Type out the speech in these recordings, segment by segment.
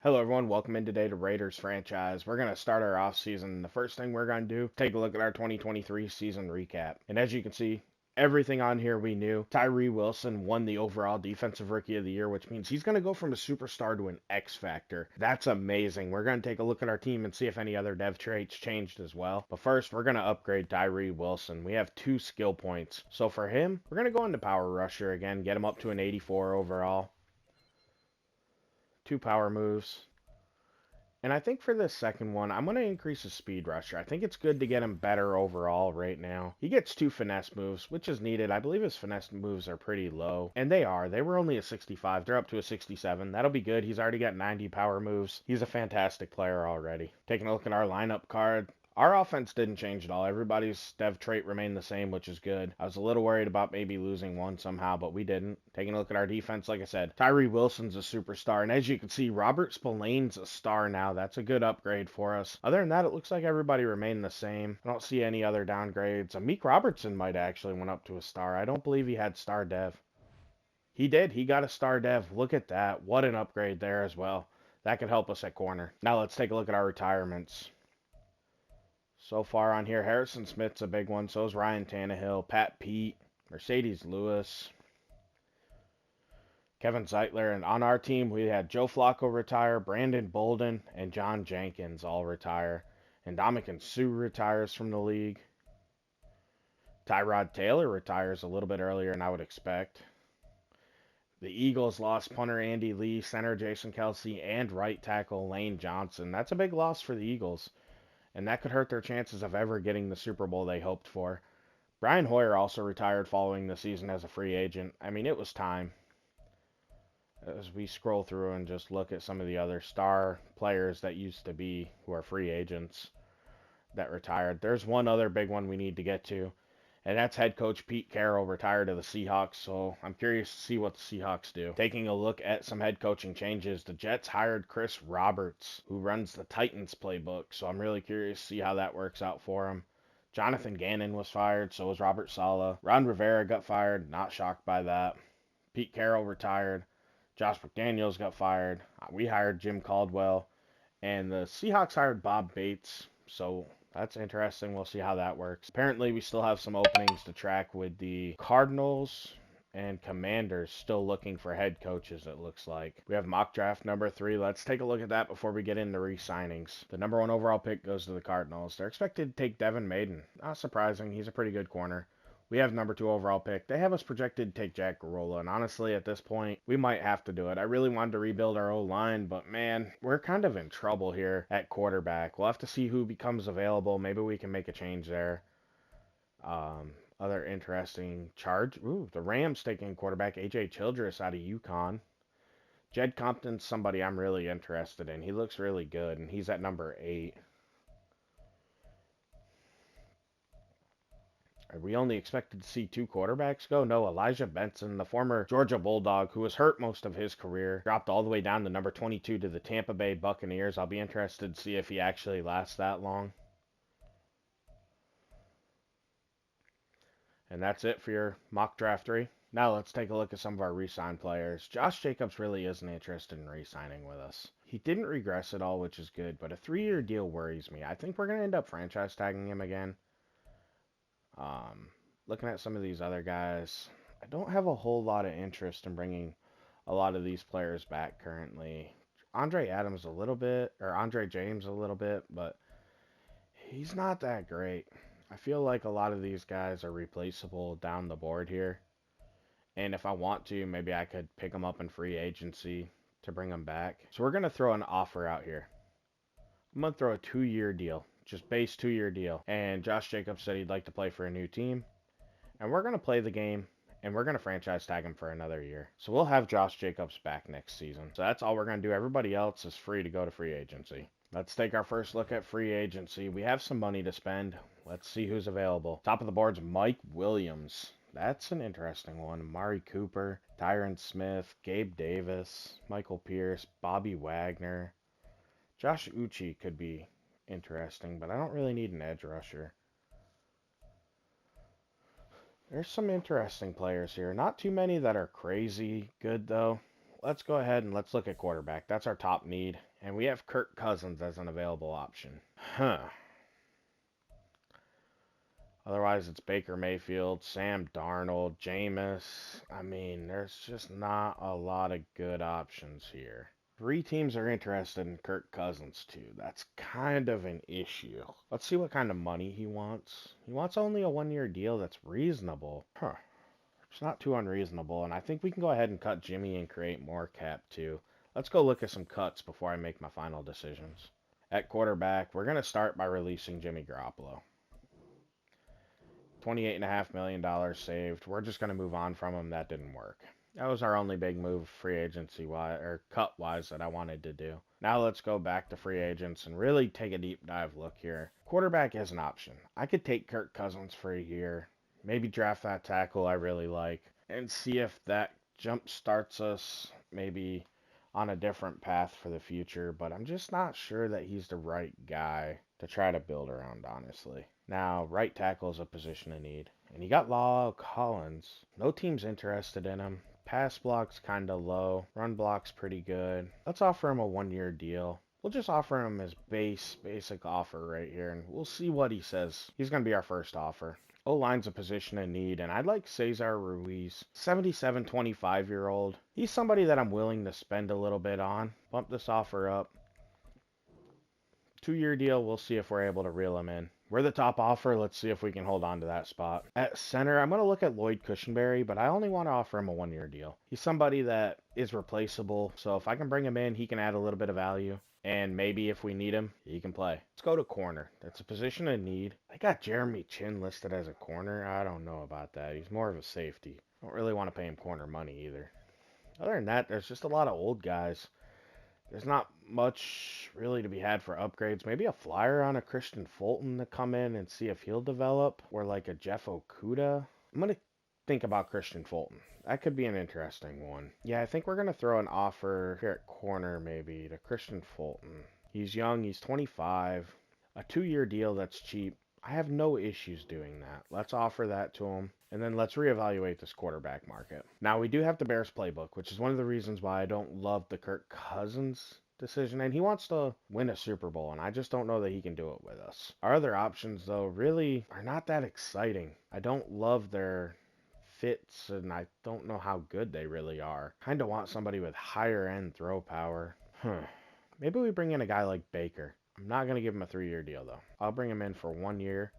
Hello everyone, welcome in today to Raiders franchise. We're going to start our off season. The first thing we're going to do, take a look at our 2023 season recap. And as you can see, everything on here we knew. Tyree Wilson won the overall defensive rookie of the year, which means he's going to go from a superstar to an X factor. That's amazing. We're going to take a look at our team and see if any other dev traits changed as well. But first, we're going to upgrade Tyree Wilson. We have 2 skill points. So for him, we're going to go into power rusher again, get him up to an 84 overall. 2 power moves. And I think for this second one, I'm going to increase his speed rusher. I think it's good to get him better overall right now. He gets 2 finesse moves, which is needed. I believe his finesse moves are pretty low. And they are. They were only a 65. They're up to a 67. That'll be good. He's already got 90 power moves. He's a fantastic player already. Taking a look at our lineup card. Our offense didn't change at all. Everybody's dev trait remained the same, which is good. I was a little worried about maybe losing one somehow, but we didn't. Taking a look at our defense, like I said, Tyree Wilson's a superstar. And as you can see, Robert Spillane's a star now. That's a good upgrade for us. Other than that, it looks like everybody remained the same. I don't see any other downgrades. Amik Robertson might actually went up to a star. I don't believe he had star dev. He did. He got a star dev. Look at that. What an upgrade there as well. That could help us at corner. Now let's take a look at our retirements. So far on here, Harrison Smith's a big one. So is Ryan Tannehill, Pat Pete, Mercedes Lewis, Kevin Zeitler. And on our team, we had Joe Flacco retire, Brandon Bolden, and John Jenkins all retire. And Ndamukong Suh retires from the league. Tyrod Taylor retires a little bit earlier than I would expect. The Eagles lost punter Andy Lee, center Jason Kelsey, and right tackle Lane Johnson. That's a big loss for the Eagles, and that could hurt their chances of ever getting the Super Bowl they hoped for. Brian Hoyer also retired following the season as a free agent. I mean, it was time. As we scroll through and just look at some of the other star players that used to be who are free agents that retired, there's one other big one we need to get to, and that's head coach Pete Carroll retired to the Seahawks, so I'm curious to see what the Seahawks do. Taking a look at some head coaching changes, the Jets hired Chris Roberts, who runs the Titans playbook, so I'm really curious to see how that works out for him. Jonathan Gannon was fired, so was Robert Saleh. Ron Rivera got fired, not shocked by that. Pete Carroll retired. Josh McDaniels got fired. We hired Jim Caldwell, and the Seahawks hired Bob Bates, so that's interesting. We'll see how that works. Apparently, we still have some openings to track with the Cardinals and Commanders still looking for head coaches, it looks like. We have mock draft number 3. Let's take a look at that before we get into re-signings. The number 1 overall pick goes to the Cardinals. They're expected to take Devin Maiden. Not surprising. He's a pretty good corner. We have number 2 overall pick. They have us projected to take Jack Garola, and honestly, at this point, we might have to do it. I really wanted to rebuild our O-line, but man, we're kind of in trouble here at quarterback. We'll have to see who becomes available. Maybe we can make a change there. Other interesting charge. Ooh, the Rams taking quarterback AJ Childress out of UConn. Jed Compton's somebody I'm really interested in. He looks really good, and he's at number 8. Are we only expected to see 2 quarterbacks go? No, Elijah Benson, the former Georgia Bulldog, who was hurt most of his career, dropped all the way down to number 22 to the Tampa Bay Buccaneers. I'll be interested to see if he actually lasts that long. And that's it for your mock draft 3. Now let's take a look at some of our re-sign players. Josh Jacobs really isn't interested in re-signing with us. He didn't regress at all, which is good, but a 3-year deal worries me. I think we're going to end up franchise tagging him again. Looking at some of these other guys, I don't have a whole lot of interest in bringing a lot of these players back currently. Andre Adams a little bit, or Andre James a little bit, but he's not that great. I feel like a lot of these guys are replaceable down the board here. And if I want to, maybe I could pick them up in free agency to bring them back. So we're going to throw an offer out here. I'm going to throw a 2-year deal. Just base 2-year deal. And Josh Jacobs said he'd like to play for a new team. And we're going to play the game. And we're going to franchise tag him for another year. So we'll have Josh Jacobs back next season. So that's all we're going to do. Everybody else is free to go to free agency. Let's take our first look at free agency. We have some money to spend. Let's see who's available. Top of the board's Mike Williams. That's an interesting one. Amari Cooper, Tyron Smith, Gabe Davis, Michael Pierce, Bobby Wagner. Josh Uche could be interesting, but I don't really need an edge rusher. There's some interesting players here. Not too many that are crazy good, though. let's go ahead and let's look at quarterback. That's our top need. And we have Kirk Cousins as an available option. Huh. Otherwise, it's Baker Mayfield, Sam Darnold, Jameis. I mean, there's just not a lot of good options here. 3 teams are interested in Kirk Cousins, too. That's kind of an issue. Let's see what kind of money he wants. He wants only a 1-year deal that's reasonable. Huh. It's not too unreasonable, and I think we can go ahead and cut Jimmy and create more cap, too. Let's go look at some cuts before I make my final decisions. At quarterback, we're going to start by releasing Jimmy Garoppolo. $28.5 million saved. We're just going to move on from him. That didn't work. That was our only big move free agency wise or cut wise that I wanted to do. Now let's go back to free agents and really take a deep dive look here. Quarterback is an option. I could take Kirk Cousins for a year, maybe draft that tackle I really like, and see if that jump starts us maybe on a different path for the future, but I'm just not sure that he's the right guy to try to build around, honestly. Now, right tackle is a position of need. And you got La'el Collins. No team's interested in him. Pass block's kind of low. Run block's pretty good. Let's offer him a 1-year deal. We'll just offer him his basic offer right here, and we'll see what he says. He's going to be our first offer. O-line's a position in need, and I'd like Cesar Ruiz, 77, 25-year-old. He's somebody that I'm willing to spend a little bit on. Bump this offer up. 2-year deal, we'll see if we're able to reel him in. We're the top offer, let's see if we can hold on to that spot. At center, I'm going to look at Lloyd Cushenberry, but I only want to offer him a 1-year deal. He's somebody that is replaceable, so if I can bring him in, he can add a little bit of value. And maybe if we need him, he can play. Let's go to corner. That's a position in need. I got Jeremy Chin listed as a corner. I don't know about that. He's more of a safety. I don't really want to pay him corner money either. Other than that, there's just a lot of old guys. There's not much really to be had for upgrades. Maybe a flyer on a Christian Fulton to come in and see if he'll develop. Or like a Jeff Okuda. I'm going to think about Christian Fulton. That could be an interesting one. Yeah, I think we're going to throw an offer here at corner maybe to Christian Fulton. He's young. He's 25. A 2-year deal that's cheap. I have no issues doing that. Let's offer that to him. And then let's reevaluate this quarterback market. Now, we do have the Bears playbook, which is one of the reasons why I don't love the Kirk Cousins decision. And he wants to win a Super Bowl, and I just don't know that he can do it with us. Our other options, though, really are not that exciting. I don't love their fits, and I don't know how good they really are. Kind of want somebody with higher end throw power. Maybe we bring in a guy like Baker. I'm not going to give him a 3-year deal, though. I'll bring him in for 1 year.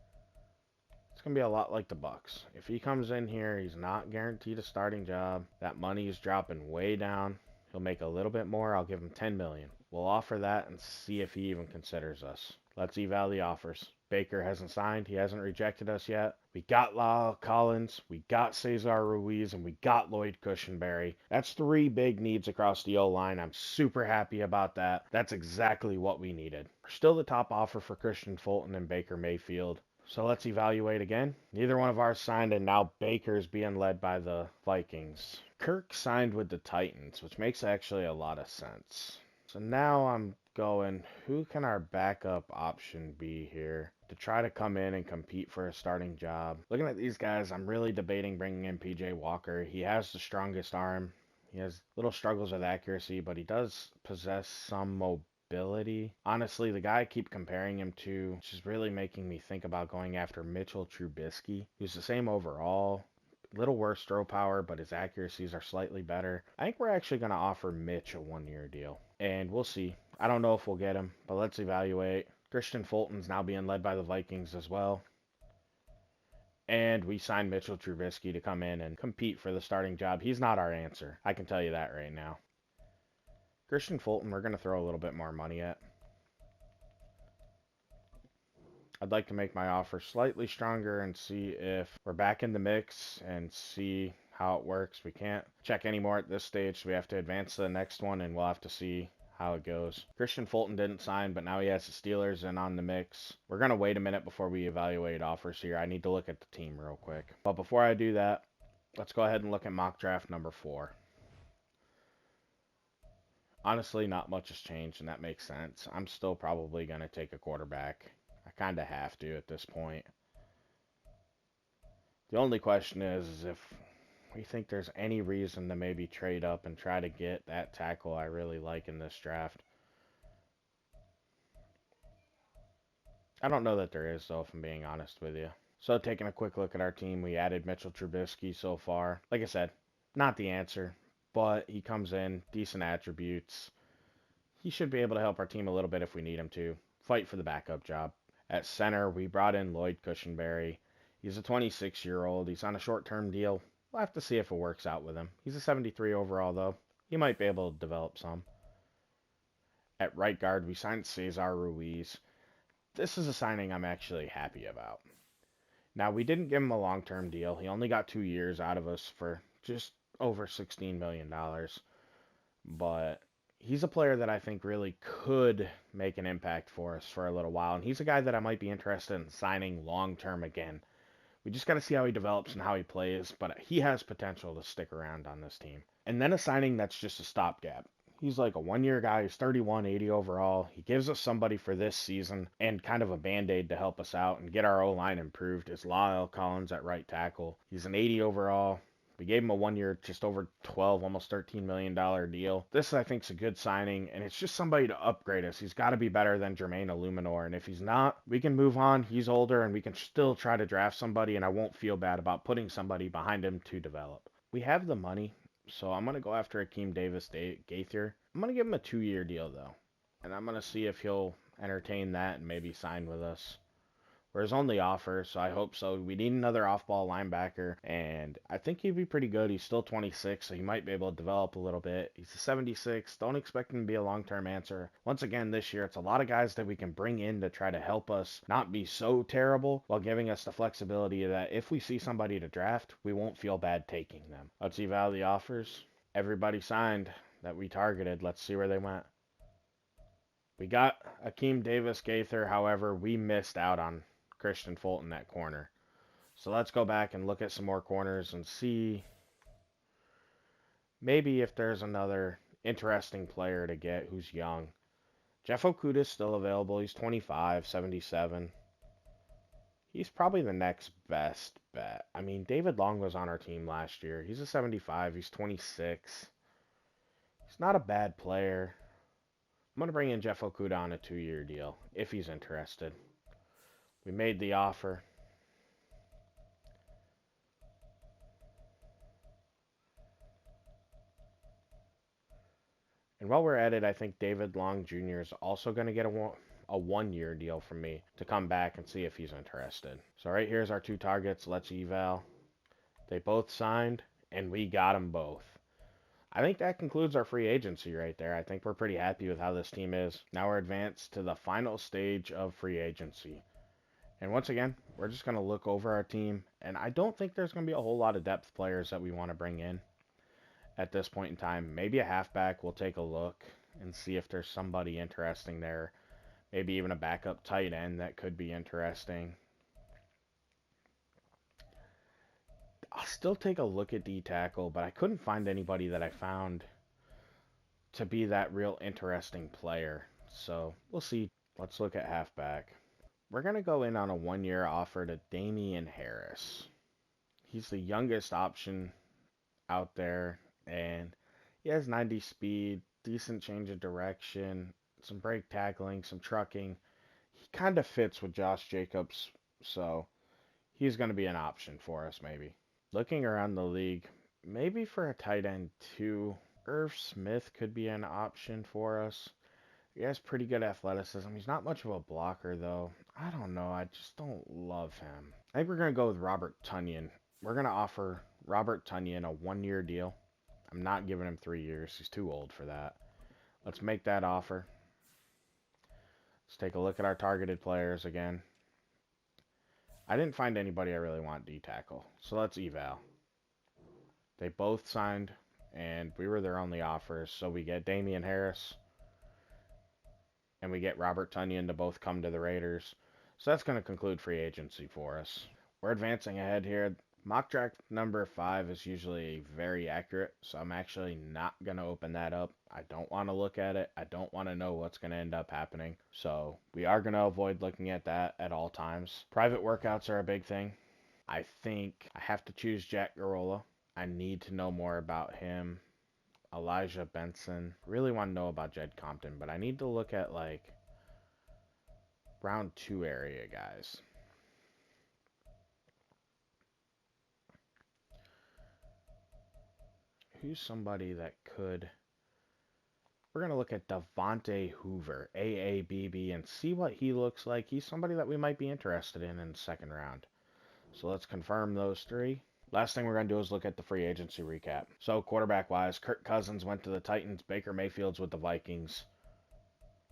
It's going to be a lot like the Bucks. If he comes in here, he's not guaranteed a starting job. That money is dropping way down. He'll make a little bit more. I'll give him $10 million. We'll offer that and see if he even considers us. Let's eval the offers. Baker hasn't signed. He hasn't rejected us yet. We got La'el Collins. We got Cesar Ruiz. And we got Lloyd Cushenberry. That's 3 big needs across the O-line. I'm super happy about that. That's exactly what we needed. We're still the top offer for Christian Fulton and Baker Mayfield. So let's evaluate again. Neither one of ours signed, and now Baker's being led by the Vikings. Kirk signed with the Titans, which makes actually a lot of sense. So now I'm going, who can our backup option be here to try to come in and compete for a starting job? Looking at these guys, I'm really debating bringing in PJ Walker. He has the strongest arm. He has little struggles with accuracy, but he does possess some mobility. Honestly, the guy I keep comparing him to, which is really making me think about going after Mitchell Trubisky, who's the same overall. Little worse throw power, but his accuracies are slightly better. I think we're actually going to offer Mitch a 1-year deal. And we'll see. I don't know if we'll get him, but let's evaluate. Christian Fulton's now being led by the Vikings as well. And we signed Mitchell Trubisky to come in and compete for the starting job. He's not our answer. I can tell you that right now. Christian Fulton, we're going to throw a little bit more money at. I'd like to make my offer slightly stronger and see if we're back in the mix and see how it works. We can't check anymore at this stage, so we have to advance to the next one, and we'll have to see how it goes. Christian Fulton didn't sign, but now he has the Steelers in on the mix. We're going to wait a minute before we evaluate offers here. I need to look at the team real quick. But before I do that, let's go ahead and look at mock draft number 4. Honestly, not much has changed, and that makes sense. I'm still probably going to take a quarterback. I kind of have to at this point. The only question is if we think there's any reason to maybe trade up and try to get that tackle I really like in this draft. I don't know that there is, though, if I'm being honest with you. So, taking a quick look at our team, we added Mitchell Trubisky so far. Like I said, not the answer, but he comes in, decent attributes. He should be able to help our team a little bit if we need him to. Fight for the backup job. At center, we brought in Lloyd Cushenberry. He's a 26-year-old. He's on a short-term deal. We'll have to see if it works out with him. He's a 73 overall, though. He might be able to develop some. At right guard, we signed Cesar Ruiz. This is a signing I'm actually happy about. Now, we didn't give him a long-term deal. He only got 2 years out of us for just over $16 million. But he's a player that I think really could make an impact for us for a little while. And he's a guy that I might be interested in signing long-term again. We just got to see how he develops and how he plays. But he has potential to stick around on this team. And then a signing that's just a stopgap. He's like a one-year guy. He's 31, 80 overall. He gives us somebody for this season and kind of a Band-Aid to help us out and get our O-line improved. Is Lyle Collins at right tackle. He's an 80 overall. We gave him a 1 year, just over 12, almost $13 million deal. This, I think, is a good signing, and it's just somebody to upgrade us. He's got to be better than Jermaine Illuminor, and if he's not, we can move on. He's older, and we can still try to draft somebody, and I won't feel bad about putting somebody behind him to develop. We have the money. So I'm going to go after Akeem Davis-Gaither. I'm going to give him a 2-year deal, though. And I'm going to see if he'll entertain that and maybe sign with us. We're his only offer, so I hope so. We need another off-ball linebacker, and I think he'd be pretty good. He's still 26, so he might be able to develop a little bit. He's a 76. Don't expect him to be a long-term answer. Once again, this year, it's a lot of guys that we can bring in to try to help us not be so terrible while giving us the flexibility that if we see somebody to draft, we won't feel bad taking them. Let's eval the offers. Everybody signed that we targeted. Let's see where they went. We got Akeem Davis-Gaither. However, we missed out on Christian Fulton at corner. So let's go back and look at some more corners and see maybe if there's another interesting player to get who's young. Jeff Okudah's still available. He's 25, 77. He's probably the next best bet. I mean, David Long was on our team last year. He's a 75. He's 26. He's not a bad player. I'm going to bring in Jeff Okudah on a 2-year deal if he's interested. We made the offer. And while we're at it, I think David Long Jr. is also going to get a 1-year deal from me to come back and see if he's interested. So right here's our 2 targets. Let's eval. They both signed, and we got them both. I think that concludes our free agency right there. I think we're pretty happy with how this team is. Now we're advanced to the final stage of free agency. And once again, we're just going to look over our team. And I don't think there's going to be a whole lot of depth players that we want to bring in at this point in time. Maybe a halfback. We'll take a look and see if there's somebody interesting there. Maybe even a backup tight end that could be interesting. I'll still take a look at D-tackle, but I couldn't find anybody that I found to be that real interesting player. So we'll see. Let's look at halfback. We're going to go in on a 1-year offer to Damian Harris. He's the youngest option out there, and he has 90 speed, decent change of direction, some break tackling, some trucking. He kind of fits with Josh Jacobs, so he's going to be an option for us maybe. Looking around the league, maybe for a tight end too, Irv Smith could be an option for us. He has pretty good athleticism. He's not much of a blocker, though. I don't know. I just don't love him. I think we're going to go with Robert Tonyan. We're going to offer Robert Tonyan a 1-year deal. I'm not giving him 3 years. He's too old for that. Let's make that offer. Let's take a look at our targeted players again. I didn't find anybody I really want D-tackle. So let's eval. They both signed, and we were their only offers. So we get Damian Harris, and we get Robert Tonyan to both come to the Raiders. So that's going to conclude free agency for us. We're advancing ahead here. Mock draft number 5 is usually very accurate, so I'm actually not going to open that up. I don't want to look at it. I don't want to know what's going to end up happening. So we are going to avoid looking at that at all times. Private workouts are a big thing. I think I have to choose Jack Garola. I need to know more about him. Elijah Benson. Really want to know about Jed Compton, but I need to look at like round 2 area guys. Who's somebody that could... We're going to look at Devontae Hoover, AABB, and see what he looks like. He's somebody that we might be interested in the second round. So let's confirm those 3. Last thing we're going to do is look at the free agency recap. So quarterback-wise, Kirk Cousins went to the Titans. Baker Mayfield's with the Vikings.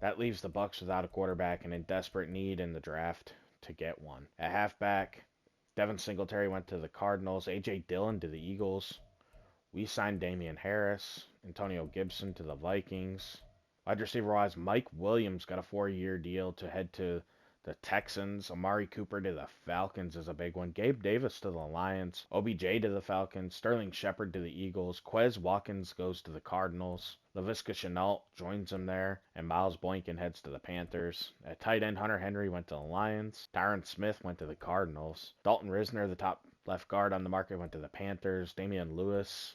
That leaves the Bucs without a quarterback and in desperate need in the draft to get one. At halfback, Devin Singletary went to the Cardinals. A.J. Dillon to the Eagles. We signed Damian Harris. Antonio Gibson to the Vikings. Wide receiver-wise, Mike Williams got a 4-year deal to head to the Texans. Amari Cooper to the Falcons is a big one. Gabe Davis to the Lions. OBJ to the Falcons. Sterling Shepard to the Eagles. Quez Watkins goes to the Cardinals. Laviska Shenault joins him there. And Miles Boykin heads to the Panthers. At tight end, Hunter Henry went to the Lions. Tyron Smith went to the Cardinals. Dalton Risner, the top left guard on the market, went to the Panthers. Damian Lewis.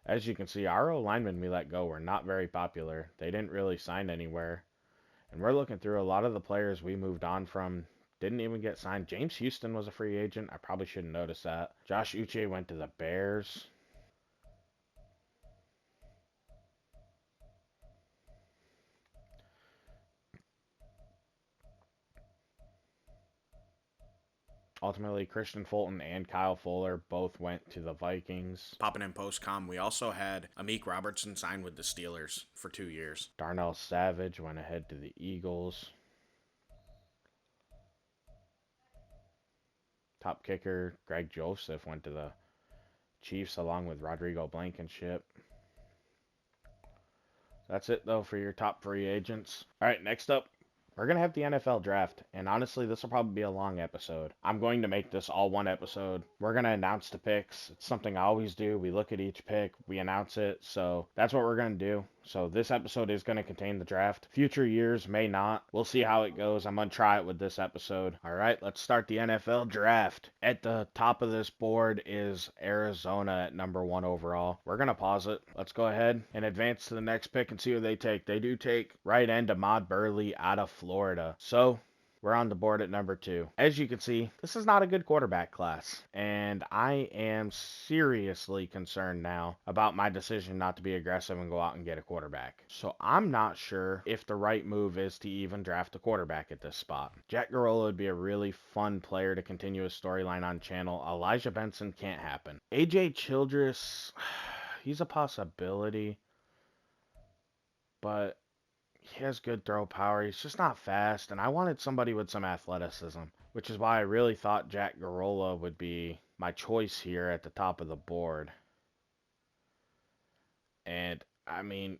As you can see, our O-linemen we let go were not very popular. They didn't really sign anywhere. And we're looking through a lot of the players we moved on from didn't even get signed. James Houston was a free agent. I probably should have noticed that. Josh Uche went to the Bears. Ultimately, Christian Fulton and Kyle Fuller both went to the Vikings. Popping in post-com, we also had Amik Robertson signed with the Steelers for 2 years. Darnell Savage went ahead to the Eagles. Top kicker, Greg Joseph, went to the Chiefs along with Rodrigo Blankenship. That's it, though, for your top free agents. All right, next up, we're going to have the NFL draft, and honestly, this will probably be a long episode. I'm going to make this all one episode. We're going to announce the picks. It's something I always do. We look at each pick, we announce it, so that's what we're going to do. So this episode is going to contain the draft. Future years may not. We'll see how it goes. I'm going to try it with this episode. All right, let's start the NFL draft. At the top of this board is Arizona at number 1 overall. We're going to pause it. Let's go ahead and advance to the next pick and see who they take. They do take right end Ahmad Burley out of Florida. So we're on the board at number 2. As you can see, this is not a good quarterback class, and I am seriously concerned now about my decision not to be aggressive and go out and get a quarterback. So I'm not sure if the right move is to even draft a quarterback at this spot. Jack Garola would be a really fun player to continue his storyline on channel. Elijah Benson can't happen. AJ Childress, he's a possibility, but he has good throw power. He's just not fast, and I wanted somebody with some athleticism, which is why I really thought Jack Garola would be my choice here at the top of the board. And, I mean,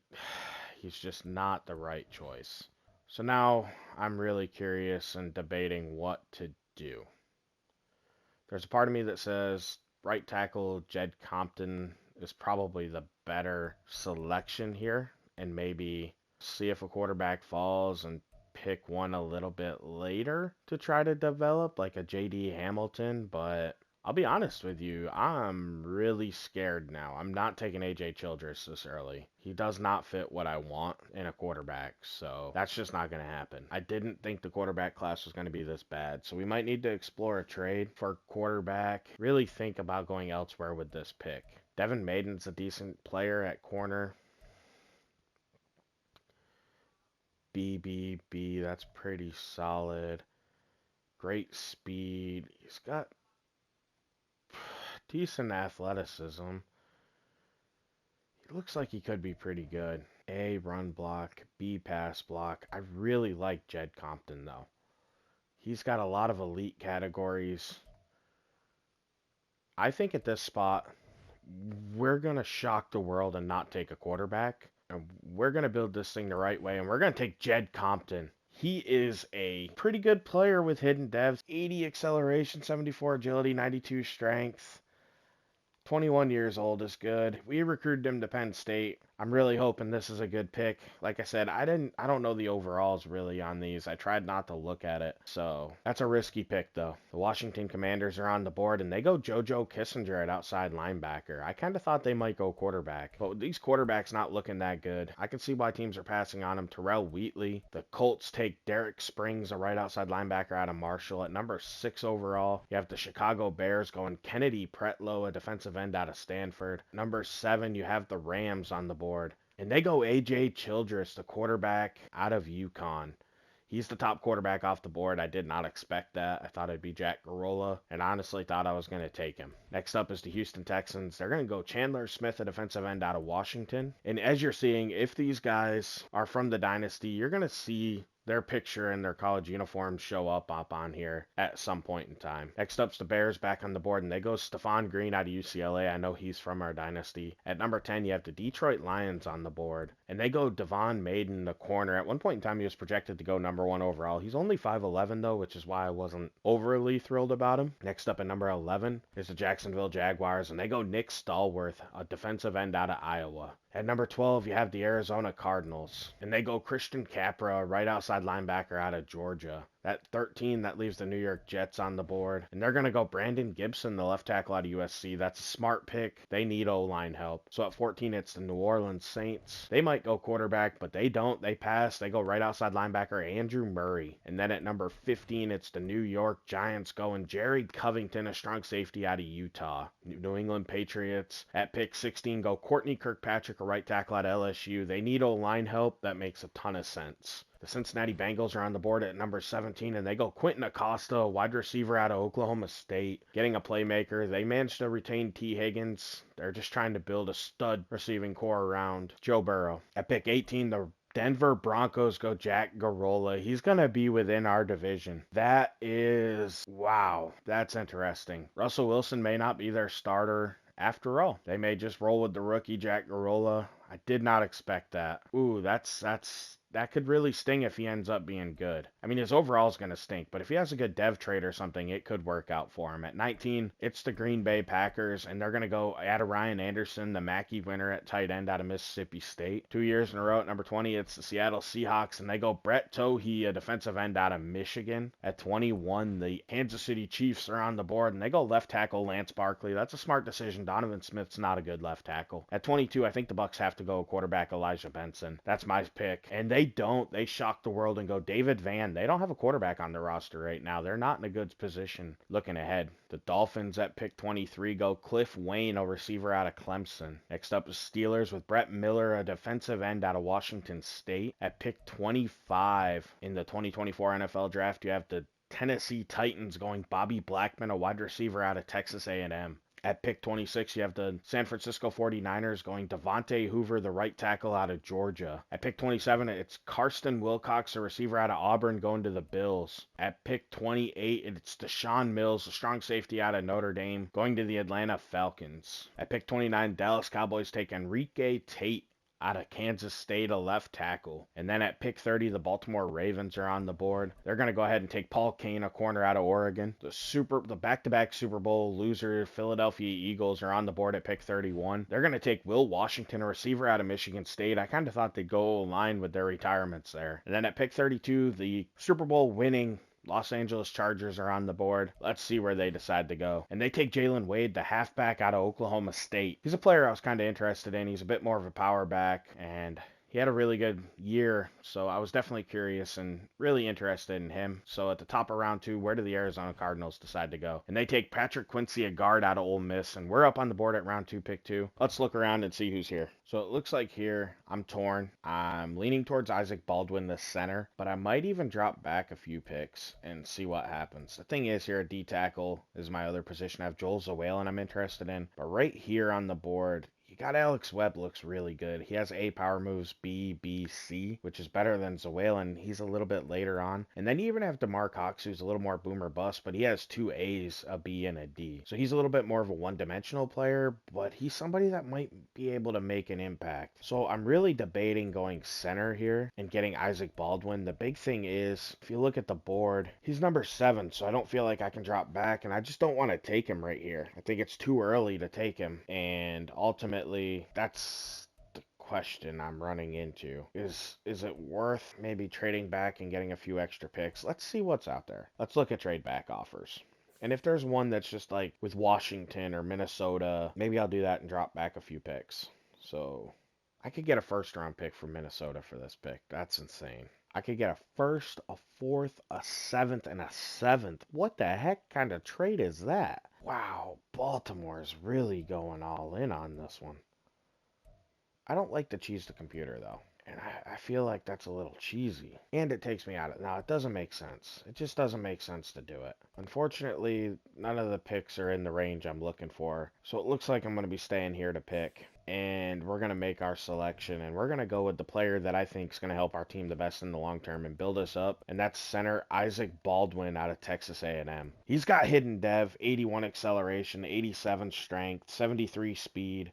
he's just not the right choice. So now I'm really curious and debating what to do. There's a part of me that says right tackle Jed Compton is probably the better selection here, and maybe see if a quarterback falls and pick one a little bit later to try to develop, like a J.D. Hamilton. But I'll be honest with you, I'm really scared now. I'm not taking A.J. Childress this early. He does not fit what I want in a quarterback, so that's just not going to happen. I didn't think the quarterback class was going to be this bad, so we might need to explore a trade for quarterback. Really think about going elsewhere with this pick. Devin Maiden's a decent player at corner. BBB, that's pretty solid. Great speed. He's got decent athleticism. He looks like he could be pretty good. A, run block. B, pass block. I really like Jed Compton, though. He's got a lot of elite categories. I think at this spot, we're going to shock the world and not take a quarterback. And we're going to build this thing the right way, and we're going to take Jed Compton. He is a pretty good player with hidden depth. 80 acceleration, 74 agility, 92 strength. 21 years old is good. We recruited him to Penn State. I'm really hoping this is a good pick. Like I said, I don't know the overalls really on these. I tried not to look at it. So that's a risky pick though. The Washington Commanders are on the board and they go JoJo Kissinger at outside linebacker. I kind of thought they might go quarterback, but with these quarterbacks not looking that good, I can see why teams are passing on him. Terrell Wheatley. The Colts take Derek Springs, a right outside linebacker out of Marshall at number 6 overall. You have the Chicago Bears going Kennedy Pretlow, a defensive end out of Stanford. Number 7, you have the Rams on the board. And they go A.J. Childress, the quarterback out of UConn. He's the top quarterback off the board. I did not expect that. I thought it'd be Jack Garola, and honestly thought I was going to take him. Next up is the Houston Texans. They're going to go Chandler Smith, a defensive end out of Washington. And as you're seeing, if these guys are from the Dynasty, you're going to see their picture and their college uniforms show up on here at some point in time. Next up's the Bears back on the board, and they go Stephon Green out of UCLA. I know he's from our dynasty. At number 10, you have the Detroit Lions on the board, and they go Devon Maiden, the corner. At one point in time, he was projected to go number 1 overall. He's only 5'11", though, which is why I wasn't overly thrilled about him. Next up at number 11 is the Jacksonville Jaguars, and they go Nick Stallworth, a defensive end out of Iowa. At number 12, you have the Arizona Cardinals, and they go Christian Capra, right outside linebacker out of Georgia. At 13, that leaves the New York Jets on the board, and they're going to go Brandon Gibson, the left tackle out of USC. That's a smart pick. They need O-line help. So at 14, it's the New Orleans Saints. They might go quarterback, but they don't. They pass. They go right outside linebacker Andrew Murray. And then at number 15, it's the New York Giants going Jerry Covington, a strong safety out of Utah. New England Patriots at pick 16 go Courtney Kirkpatrick, a right tackle out of LSU. They need O-line help. That makes a ton of sense. The Cincinnati Bengals are on the board at number 17, and they go Quentin Acosta, a wide receiver out of Oklahoma State, getting a playmaker. They managed to retain T. Higgins. They're just trying to build a stud receiving core around Joe Burrow. At pick 18, the Denver Broncos go Jack Garola. He's going to be within our division. That is, wow, that's interesting. Russell Wilson may not be their starter. After all, they may just roll with the rookie Jack Garola. I did not expect that. Ooh, that could really sting if he ends up being good. I mean, his overall is going to stink, but if he has a good dev trade or something, it could work out for him. At 19, it's the Green Bay Packers, and they're going to go Ryan Anderson, the Mackey winner at tight end out of Mississippi State. 2 years in a row at number 20, it's the Seattle Seahawks, and they go Brett Tohey, a defensive end out of Michigan. At 21, the Kansas City Chiefs are on the board, and they go left tackle Lance Barkley. That's a smart decision. Donovan Smith's not a good left tackle. At 22, I think the Bucs have to go quarterback Elijah Benson. That's my pick. And they shock the world and go David Vann. They don't have a quarterback on their roster right now. They're not in a good position looking ahead. The Dolphins at pick 23 go Cliff Wayne, a receiver out of Clemson. Next up is Steelers with Brett Miller, a defensive end out of Washington State. At pick 25 in the 2024 NFL Draft, you have the Tennessee Titans going Bobby Blackman, a wide receiver out of Texas A&M. At pick 26, you have the San Francisco 49ers going Devontae Hoover, the right tackle out of Georgia. At pick 27, it's Karsten Wilcox, a receiver out of Auburn, going to the Bills. At pick 28, it's Deshaun Mills, a strong safety out of Notre Dame, going to the Atlanta Falcons. At pick 29, Dallas Cowboys take Enrique Tate out of Kansas State, a left tackle. And then at pick 30, the Baltimore Ravens are on the board. They're going to go ahead and take Paul Kane, a corner out of Oregon. The back-to-back Super Bowl loser Philadelphia Eagles are on the board at pick 31. They're going to take Will Washington, a receiver out of Michigan State. I kind of thought they'd go line with their retirements there. And then at pick 32, the Super Bowl winning Los Angeles Chargers are on the board. Let's see where they decide to go. And they take Jalen Wade, the halfback out of Oklahoma State. He's a player I was kind of interested in. He's a bit more of a power back, and he had a really good year, so I was definitely curious and really interested in him. So at the top of round 2, where do the Arizona Cardinals decide to go? And they take Patrick Quincy, a guard out of Ole Miss, and we're up on the board at round 2, pick 2. Let's look around and see who's here. So it looks like here I'm torn. I'm leaning towards Isaac Baldwin, the center, but I might even drop back a few picks and see what happens. The thing is here, a D tackle is my other position. I have Joel Zawalen I'm interested in, but right here on the board, you got Alex Webb, looks really good. He has A power moves B, B, C, which is better than Zawalen. He's a little bit later on. And then you even have DeMar Cox, who's a little more boomer bust, but he has 2 A's, a B, and a D. So he's a little bit more of a one-dimensional player, but he's somebody that might be able to make an impact. So I'm really debating going center here and getting Isaac Baldwin. The big thing is, if you look at the board, he's number 7, so I don't feel like I can drop back, and I just don't want to take him right here. I think it's too early to take him, and ultimately, that's the question I'm running into. Is it worth maybe trading back and getting a few extra picks? Let's see what's out there. Let's look at trade back offers. And if there's one that's just like with Washington or Minnesota, maybe I'll do that and drop back a few picks. So I could get a first round pick from Minnesota for this pick. That's insane. I could get a first, a fourth, a seventh, and a seventh. What the heck kind of trade is that? Wow, Baltimore is really going all in on this one. I don't like to cheese the computer though. And I feel like that's a little cheesy. And it takes me out of it. Now, it doesn't make sense. It just doesn't make sense to do it. Unfortunately, none of the picks are in the range I'm looking for. So it looks like I'm going to be staying here to pick. And we're going to make our selection. And we're going to go with the player that I think is going to help our team the best in the long term and build us up. And that's center Isaac Baldwin out of Texas A&M. He's got hidden dev, 81 acceleration, 87 strength, 73 speed.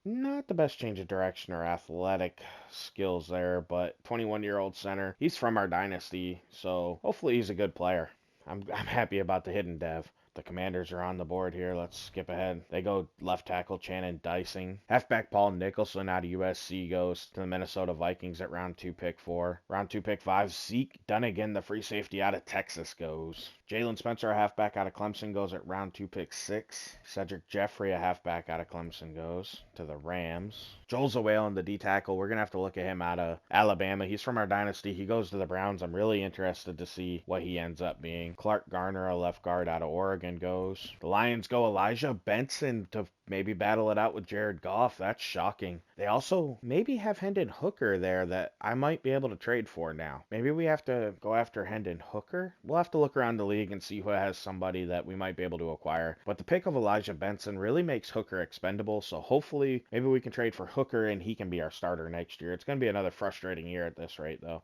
Not the best change of direction or athletic skills there, but 21-year-old center. He's from our dynasty, so hopefully he's a good player. I'm happy about the hidden dev. The Commanders are on the board here. Let's skip ahead. They go left tackle Channon Dicing. Halfback Paul Nicholson out of USC goes to the Minnesota Vikings at round 2, pick 4. Round 2, pick 5. Zeke Dunnigan, the free safety out of Texas, goes. Jalen Spencer, a halfback out of Clemson, goes at round 2, pick 6. Cedric Jeffrey, a halfback out of Clemson, goes to the Rams. Joel Zawale, the D tackle. We're going to have to look at him out of Alabama. He's from our dynasty. He goes to the Browns. I'm really interested to see what he ends up being. Clark Garner, a left guard out of Oregon, goes. The Lions go Elijah Benson to maybe battle it out with Jared Goff. That's shocking. They also maybe have Hendon Hooker there that I might be able to trade for now. Maybe we have to go after Hendon Hooker. We'll have to look around the league and see who has somebody that we might be able to acquire. But the pick of Elijah Benson really makes Hooker expendable, so hopefully maybe we can trade for Hooker and he can be our starter next year. It's going to be another frustrating year at this rate, though.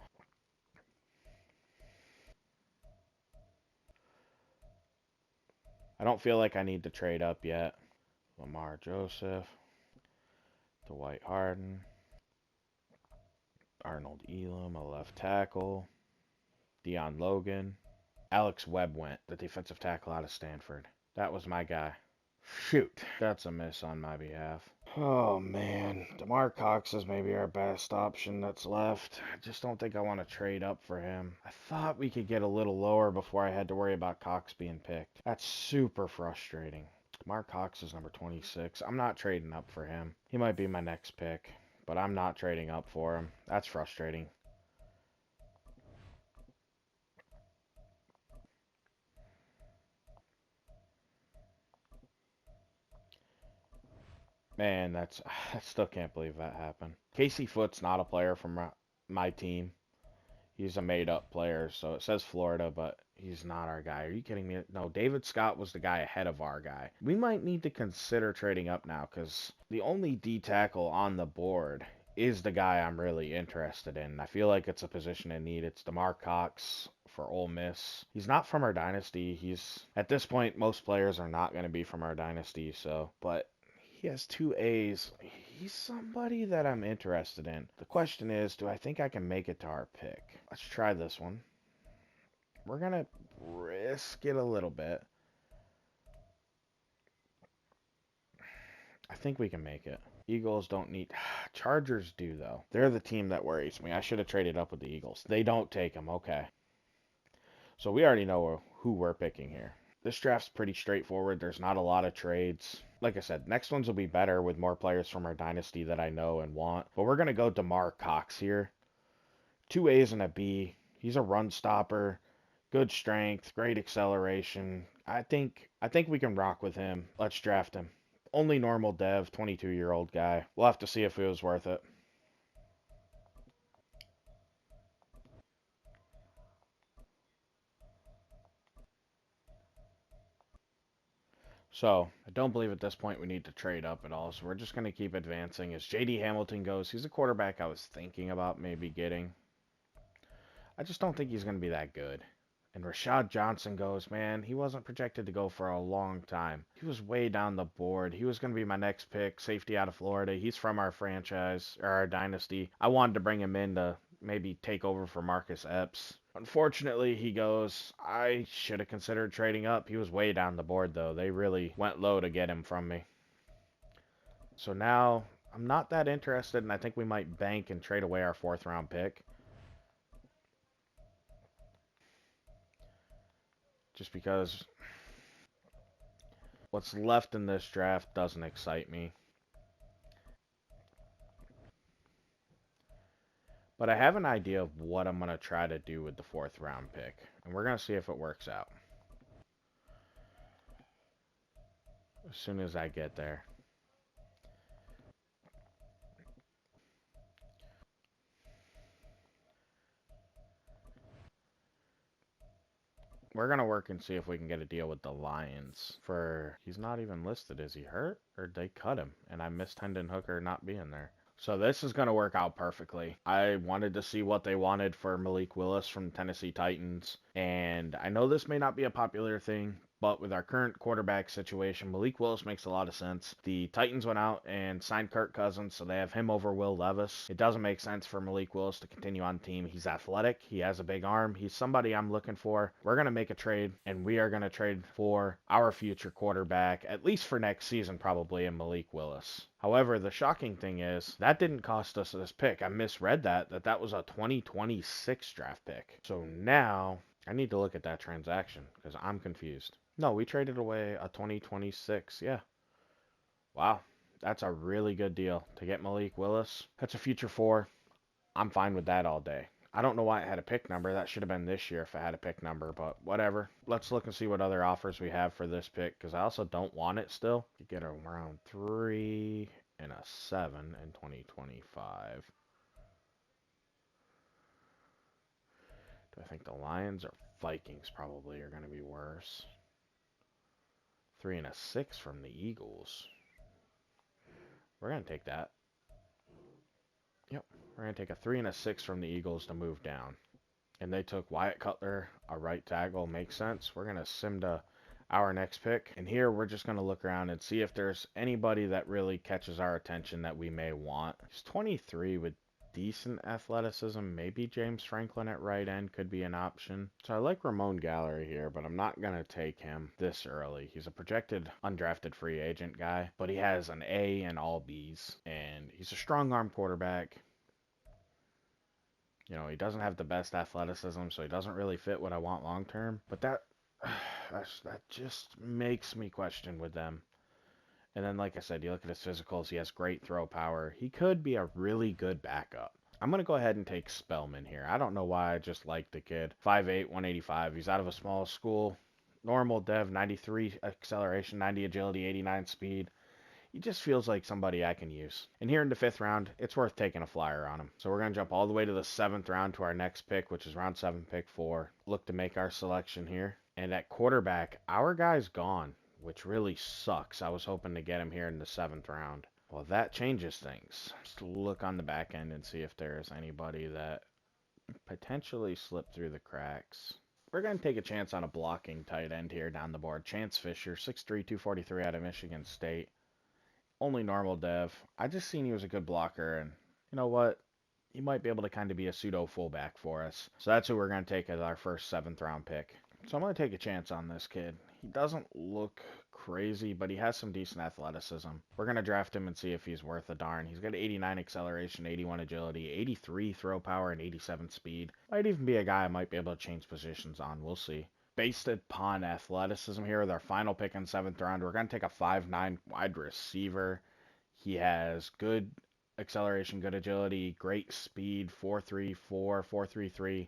I don't feel like I need to trade up yet. Lamar Joseph, Dwight Harden, Arnold Elam, a left tackle, Deion Logan. Alex Webb went, the defensive tackle out of Stanford. That was my guy. Shoot, that's a miss on my behalf. Oh man, DeMar Cox is maybe our best option that's left. I just don't think I want to trade up for him. I thought we could get a little lower before I had to worry about Cox being picked. That's super frustrating. DeMar Cox is number 26. I'm not trading up for him. He might be my next pick, but I'm not trading up for him. That's frustrating. Man, I still can't believe that happened. Casey Foote's not a player from my team. He's a made-up player, so it says Florida, but he's not our guy. Are you kidding me? No, David Scott was the guy ahead of our guy. We might need to consider trading up now, because the only D tackle on the board is the guy I'm really interested in. I feel like it's a position in need. It's DeMar Cox for Ole Miss. He's not from our dynasty. At this point, most players are not going to be from our dynasty, but he has 2 A's. He's somebody that I'm interested in. The question is, do I think I can make it to our pick? Let's try this one. We're going to risk it a little bit. I think we can make it. Eagles don't need... Chargers do, though. They're the team that worries me. I should have traded up with the Eagles. They don't take them. Okay. So we already know who we're picking here. This draft's pretty straightforward. There's not a lot of trades. Like I said, next ones will be better with more players from our dynasty that I know and want. But we're going to go DeMar Cox here. 2 A's and a B. He's a run stopper. Good strength. Great acceleration. I think we can rock with him. Let's draft him. Only normal dev, 22-year-old guy. We'll have to see if it was worth it. So, I don't believe at this point we need to trade up at all, so we're just going to keep advancing. As J.D. Hamilton goes, he's a quarterback I was thinking about maybe getting. I just don't think he's going to be that good. And Rashad Johnson goes, man, he wasn't projected to go for a long time. He was way down the board. He was going to be my next pick, safety out of Florida. He's from our franchise, or our dynasty. I wanted to bring him in to maybe take over for Marcus Epps. Unfortunately, he goes, I should have considered trading up. He was way down the board, though. They really went low to get him from me. So now I'm not that interested, and I think we might bank and trade away our 4th round pick. Just because what's left in this draft doesn't excite me. But I have an idea of what I'm going to try to do with the 4th round pick. And we're going to see if it works out. As soon as I get there. We're going to work and see if we can get a deal with the Lions for... He's not even listed. Is he hurt? Or did they cut him? And I missed Hendon Hooker not being there. So this is going to work out perfectly. I wanted to see what they wanted for Malik Willis from the Tennessee Titans. And I know this may not be a popular thing, but with our current quarterback situation, Malik Willis makes a lot of sense. The Titans went out and signed Kirk Cousins, so they have him over Will Levis. It doesn't make sense for Malik Willis to continue on the team. He's athletic. He has a big arm. He's somebody I'm looking for. We're going to make a trade, and we are going to trade for our future quarterback, at least for next season probably, in Malik Willis. However, the shocking thing is, that didn't cost us this pick. I misread that was a 2026 draft pick. So now, I need to look at that transaction, because I'm confused. No, we traded away a 2026, yeah. Wow, that's a really good deal to get Malik Willis. That's a future 4. I'm fine with that all day. I don't know why it had a pick number. That should have been this year if it had a pick number, but whatever. Let's look and see what other offers we have for this pick, because I also don't want it still. You get a round 3 and a 7 in 2025. Do I think the Lions or Vikings probably are going to be worse? 3 and a 6 from the Eagles. We're going to take that. Yep, we're going to take a 3 and a 6 from the Eagles to move down. And they took Wyatt Cutler, a right tackle. Makes sense. We're going to sim to our next pick. And here we're just going to look around and see if there's anybody that really catches our attention that we may want. He's 23 with decent athleticism. Maybe James Franklin at right end could be an option. So I like Ramon Gallery here, but I'm not going to take him this early. He's a projected undrafted free agent guy, but he has an A and all Bs, and he's a strong arm quarterback. You know, he doesn't have the best athleticism, so he doesn't really fit what I want long term. But that just makes me question with them. And then, like I said, you look at his physicals, he has great throw power. He could be a really good backup. I'm going to go ahead and take Spellman here. I don't know why, I just like the kid. 5'8", 185. He's out of a small school. Normal dev, 93 acceleration, 90 agility, 89 speed. He just feels like somebody I can use. And here in the 5th round, it's worth taking a flyer on him. So we're going to jump all the way to the 7th round to our next pick, which is round 7, pick 4. Look to make our selection here. And at quarterback, our guy's gone, which really sucks. I was hoping to get him here in the 7th round. Well, that changes things. Let's look on the back end and see if there's anybody that potentially slipped through the cracks. We're going to take a chance on a blocking tight end here down the board. Chance Fisher, 6'3", 243 out of Michigan State. Only normal dev. I just seen he was a good blocker, and you know what? He might be able to kind of be a pseudo fullback for us. So that's who we're going to take as our first 7th round pick. So I'm going to take a chance on this kid. He doesn't look crazy, but he has some decent athleticism. We're going to draft him and see if he's worth a darn. He's got 89 acceleration, 81 agility, 83 throw power, and 87 speed. Might even be a guy I might be able to change positions on. We'll see. Based upon athleticism here with our final pick in 7th round, we're going to take a 5'9" wide receiver. He has good acceleration, good agility, great speed, 4.34, 4.33.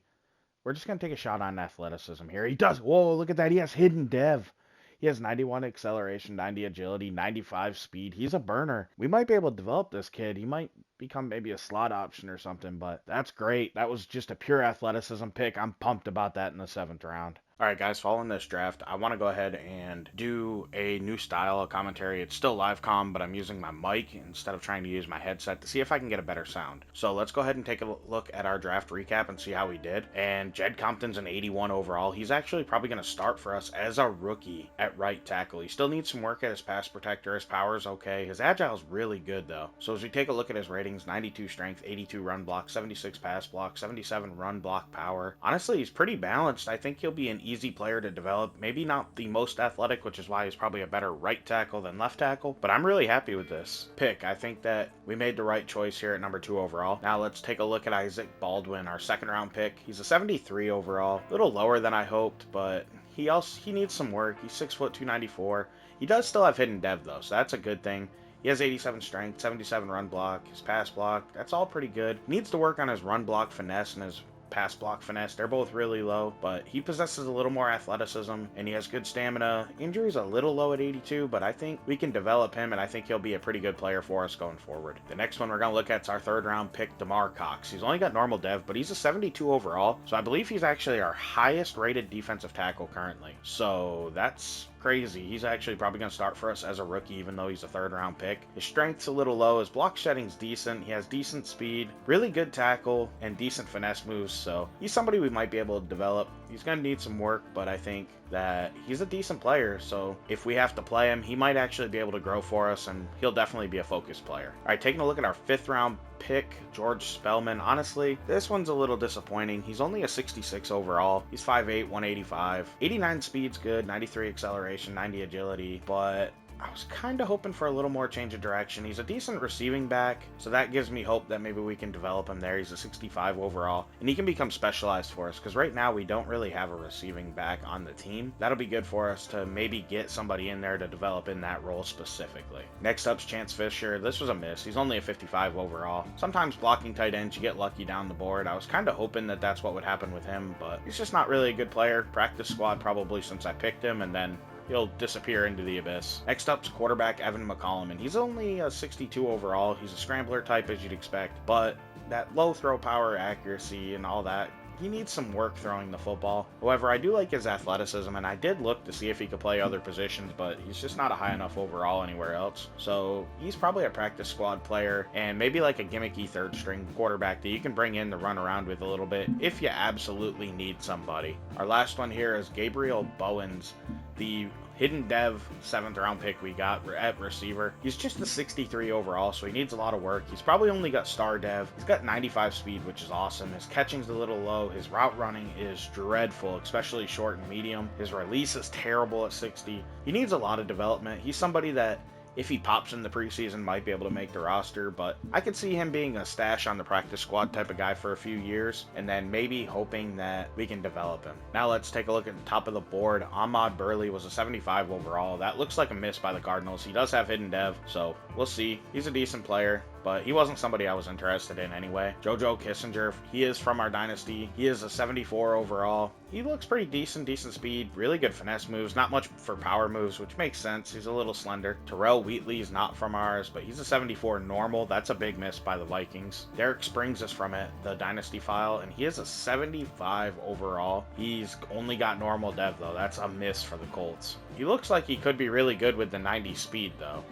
We're just going to take a shot on athleticism here. He does. Whoa, look at that. He has hidden dev. He has 91 acceleration, 90 agility, 95 speed. He's a burner. We might be able to develop this kid. He might become maybe a slot option or something, but that's great. That was just a pure athleticism pick. I'm pumped about that in the 7th round. All right, guys, following this draft, I want to go ahead and do a new style of commentary. It's still live comm, but I'm using my mic instead of trying to use my headset to see if I can get a better sound. So let's go ahead and take a look at our draft recap and see how we did. And Jed Compton's an 81 overall. He's actually probably going to start for us as a rookie at right tackle. He still needs some work at his pass protector. His power's okay. His agile's really good, though. So as we take a look at his ratings, 92 strength, 82 run block, 76 pass block, 77 run block power. Honestly, he's pretty balanced. I think he'll be an easy player to develop. Maybe not the most athletic, which is why he's probably a better right tackle than left tackle, but I'm really happy with this pick. I think that we made the right choice here at number 2 overall. Now let's take a look at Isaac Baldwin, our second round pick. He's a 73 overall, a little lower than I hoped, but he needs some work. He's 6 foot 294. He does still have hidden dev though, so that's a good thing. He has 87 strength, 77 run block, his pass block, that's all pretty good. He needs to work on his run block finesse and his pass block finesse. They're both really low, but he possesses a little more athleticism and he has good stamina. Injury's a little low at 82, but I think we can develop him and I think he'll be a pretty good player for us going forward. The next one we're going to look at is our 3rd round pick, DeMar Cox. He's only got normal dev, but he's a 72 overall, so I believe he's actually our highest rated defensive tackle currently. So that's crazy. He's actually probably going to start for us as a rookie, even though he's a 3rd round pick. His strength's a little low. His block shedding's decent. He has decent speed, really good tackle, and decent finesse moves. So he's somebody we might be able to develop. He's going to need some work, but I think that he's a decent player. So if we have to play him, he might actually be able to grow for us, and he'll definitely be a focused player. All right, taking a look at our 5th round pick, George Spellman. Honestly, this one's a little disappointing. He's only a 66 overall. He's 5'8", 185. 89 speed's good, 93 acceleration, 90 agility, but I was kind of hoping for a little more change of direction. He's a decent receiving back, so that gives me hope that maybe we can develop him there. He's a 65 overall, and he can become specialized for us, because right now we don't really have a receiving back on the team. That'll be good for us to maybe get somebody in there to develop in that role specifically. Next up's Chance Fisher. This was a miss. He's only a 55 overall. Sometimes blocking tight ends, you get lucky down the board. I was kind of hoping that that's what would happen with him, but he's just not really a good player. Practice squad probably since I picked him, and then he'll disappear into the abyss. Next up's quarterback Evan McCollum, and he's only a 62 overall. He's a scrambler type as you'd expect, but that low throw power, accuracy, and all that, he needs some work throwing the football. However, I do like his athleticism, and I did look to see if he could play other positions, but he's just not a high enough overall anywhere else. So he's probably a practice squad player, and maybe like a gimmicky 3rd string quarterback that you can bring in to run around with a little bit if you absolutely need somebody. Our last one here is Gabriel Bowens, the hidden dev 7th round pick we got at receiver. He's just a 63 overall, so he needs a lot of work. He's probably only got star dev. He's got 95 speed, which is awesome. His catching's a little low. His route running is dreadful, especially short and medium. His release is terrible at 60. He needs a lot of development. He's somebody that, if he pops in the preseason, might be able to make the roster, but I could see him being a stash on the practice squad type of guy for a few years, and then maybe hoping that we can develop him. Now let's take a look at the top of the board. Ahmad Burley was a 75 overall. That looks like a miss by the Cardinals. He does have hidden dev, so we'll see. He's a decent player, but he wasn't somebody I was interested in anyway. JoJo Kissinger, he is from our dynasty. He is a 74 overall. He looks pretty decent speed, really good finesse moves, not much for power moves, which makes sense. He's a little slender. Terrell Wheatley is not from ours, but he's a 74 normal. That's a big miss by the Vikings. Derek Springs is from the dynasty file, and he is a 75 overall. He's only got normal dev though. That's a miss for the Colts. He looks like he could be really good with the 90 speed though.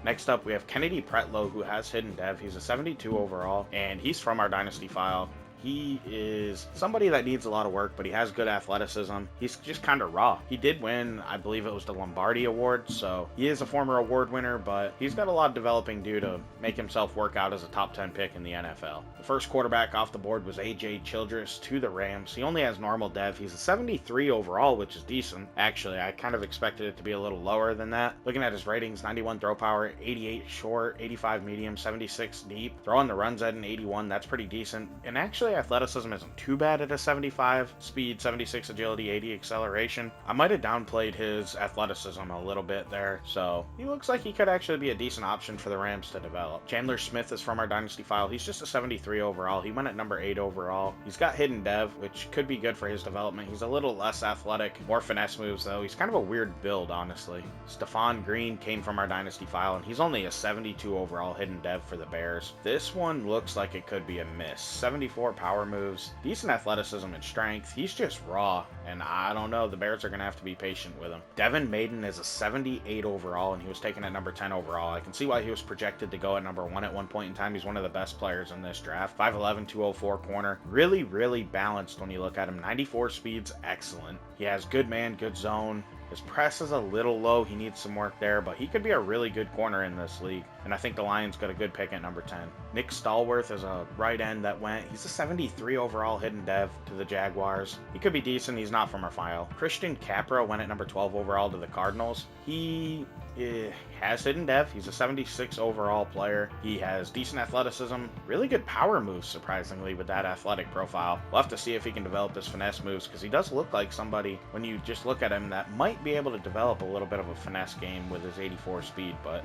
Next up, we have Kennedy Pretlow, who has hidden dev. He's a 72 overall, and he's from our dynasty file. He is somebody that needs a lot of work, but he has good athleticism. He's just kind of raw. He did win, I believe it was the Lombardi Award, so he is a former award winner, but he's got a lot of developing due to make himself work out as a top 10 pick in the NFL. The first quarterback off the board was A.J. Childress to the Rams. He only has normal dev. He's a 73 overall, which is decent. Actually, I kind of expected it to be a little lower than that. Looking at his ratings, 91 throw power, 88 short, 85 medium, 76 deep. Throwing the runs at an 81, that's pretty decent. And actually, athleticism isn't too bad at a 75, speed 76, agility 80, acceleration. I might have downplayed his athleticism a little bit there, so he looks like he could actually be a decent option for the Rams to develop. Chandler Smith is from our dynasty file. He's just a 73 overall. He went at number 8 overall. He's got hidden dev, which could be good for his development. He's a little less athletic, more finesse moves though. He's kind of a weird build, honestly. Stephon Green came from our dynasty file, and he's only a 72 overall hidden dev for the Bears. This one looks like it could be a miss. 74 power moves, decent athleticism and strength. He's just raw, and I don't know. The Bears are going to have to be patient with him. Devin Maiden is a 78 overall, and he was taken at number 10 overall. I can see why he was projected to go at number 1 at one point in time. He's one of the best players in this draft. 5'11", 204 corner. Really, really balanced when you look at him. 94 speed's excellent. He has good man, good zone. His press is a little low. He needs some work there, but he could be a really good corner in this league. And I think the Lions got a good pick at number 10. Nick Stallworth is a right end that went. He's a 73 overall hidden dev to the Jaguars. He could be decent. He's not from our file. Christian Capra went at number 12 overall to the Cardinals. He has hidden dev. He's a 76 overall player. He has decent athleticism, really good power moves, surprisingly, with that athletic profile. We'll have to see if he can develop his finesse moves, because he does look like somebody, when you just look at him, that might be able to develop a little bit of a finesse game with his 84 speed, but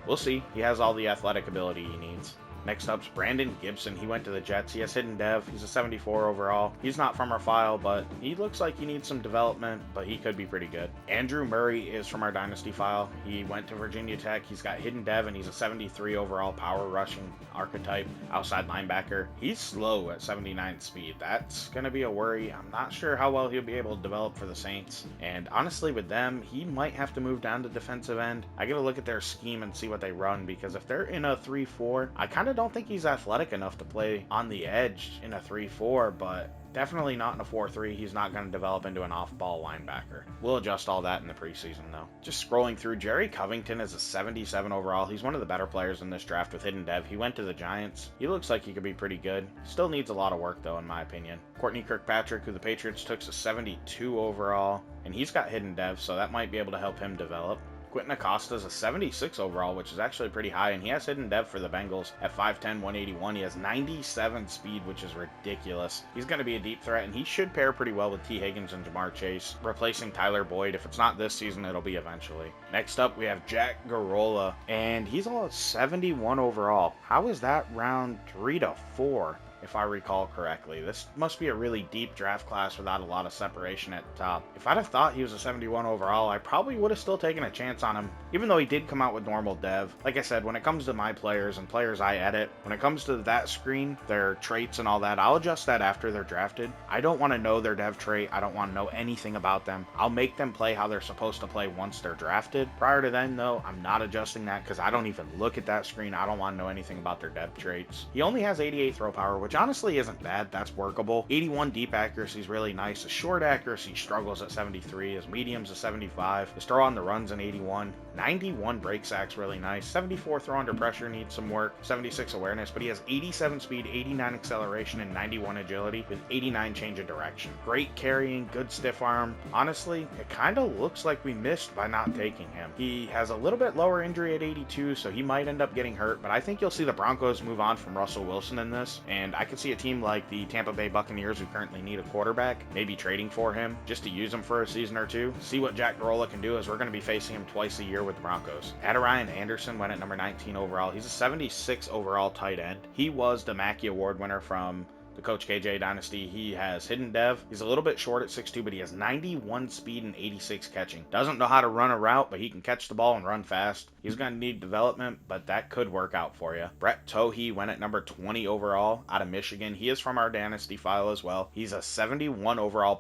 we'll see. He has all the athletic ability he needs. Next up's Brandon Gibson. He went to the Jets. He has hidden dev. He's a 74 overall. He's not from our file, but he looks like he needs some development, but he could be pretty good. Andrew Murray is from our Dynasty file. He went to Virginia Tech. He's got hidden dev, and he's a 73 overall power rushing archetype outside linebacker. He's slow at 79 speed. That's going to be a worry. I'm not sure how well he'll be able to develop for the Saints. And honestly, with them, he might have to move down to defensive end. I got to look at their scheme and see what they run, because if they're in a 3-4, I kind of don't think he's athletic enough to play on the edge in a 3-4, but definitely not in a 4-3. He's not going to develop into an off-ball linebacker. We'll adjust all that in the preseason, though. Just scrolling through, Jerry Covington is a 77 overall. He's one of the better players in this draft with hidden dev. He went to the Giants. He looks like he could be pretty good. Still needs a lot of work, though, in my opinion. Courtney Kirkpatrick, who the Patriots took, is a 72 overall, and he's got hidden dev, so that might be able to help him develop. Quentin Acosta is a 76 overall, which is actually pretty high, and he has hidden dev for the Bengals at 5'10", 181. He has 97 speed, which is ridiculous. He's going to be a deep threat, and he should pair pretty well with T. Higgins and Jamar Chase, replacing Tyler Boyd. If it's not this season, it'll be eventually. Next up, we have Jack Garola, and he's all 71 overall. How is that round 3 to 4? If I recall correctly. This must be a really deep draft class without a lot of separation at the top. If I'd have thought he was a 71 overall, I probably would have still taken a chance on him, even though he did come out with normal dev. Like I said, when it comes to my players and players I edit, when it comes to that screen, their traits and all that, I'll adjust that after they're drafted. I don't want to know their dev trait. I don't want to know anything about them. I'll make them play how they're supposed to play once they're drafted. Prior to then, though, I'm not adjusting that because I don't even look at that screen. I don't want to know anything about their dev traits. He only has 88 throw power, which honestly isn't bad. That's workable. 81 deep accuracy is really nice. His short accuracy struggles at 73. His medium's a 75. His throw on the run's an 81. 91 break sack's really nice. 74 throw under pressure needs some work. 76 awareness, but he has 87 speed, 89 acceleration, and 91 agility with 89 change of direction. Great carrying, good stiff arm. Honestly, it kind of looks like we missed by not taking him. He has a little bit lower injury at 82, so he might end up getting hurt, but I think you'll see the Broncos move on from Russell Wilson in this, and I can see a team like the Tampa Bay Buccaneers, who currently need a quarterback, maybe trading for him just to use him for a season or two. See what Jack Garola can do, as we're going to be facing him twice a year with the Broncos. Adarian Anderson went at number 19 overall. He's a 76 overall tight end. He was the Mackey Award winner from the Coach KJ Dynasty. He has hidden dev. He's a little bit short at 6'2", but he has 91 speed and 86 catching. Doesn't know how to run a route, but he can catch the ball and run fast. He's going to need development, but that could work out for you. Brett Tohe went at number 20 overall out of Michigan. He is from our Dynasty file as well. He's a 71 overall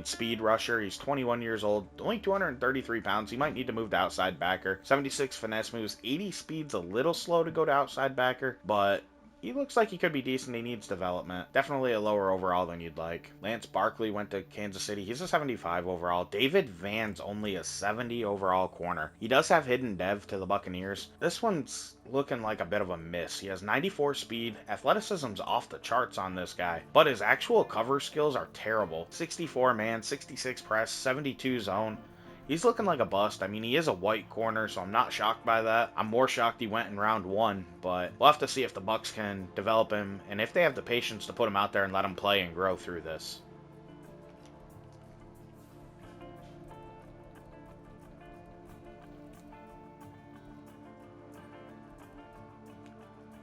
speed rusher. He's 21 years old, only 233 pounds. He might need to move to outside backer. 76 finesse moves. 80 speed's a little slow to go to outside backer, but he looks like he could be decent. He needs development. Definitely a lower overall than you'd like. Lance Barkley went to Kansas City. He's a 75 overall. David Van's only a 70 overall corner. He does have hidden dev to the Buccaneers. This one's looking like a bit of a miss. He has 94 speed. Athleticism's off the charts on this guy, but his actual cover skills are terrible. 64 man, 66 press, 72 zone. He's looking like a bust. I mean, he is a white corner, so I'm not shocked by that. I'm more shocked he went in round 1, but we'll have to see if the Bucs can develop him and if they have the patience to put him out there and let him play and grow through this.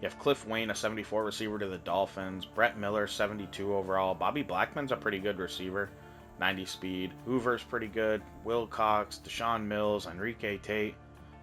You have Cliff Wayne, a 74 receiver to the Dolphins. Brett Miller, 72 overall. Bobby Blackman's a pretty good receiver. 90 speed. Hoover's pretty good. Will Cox, Deshaun Mills, Enrique Tate.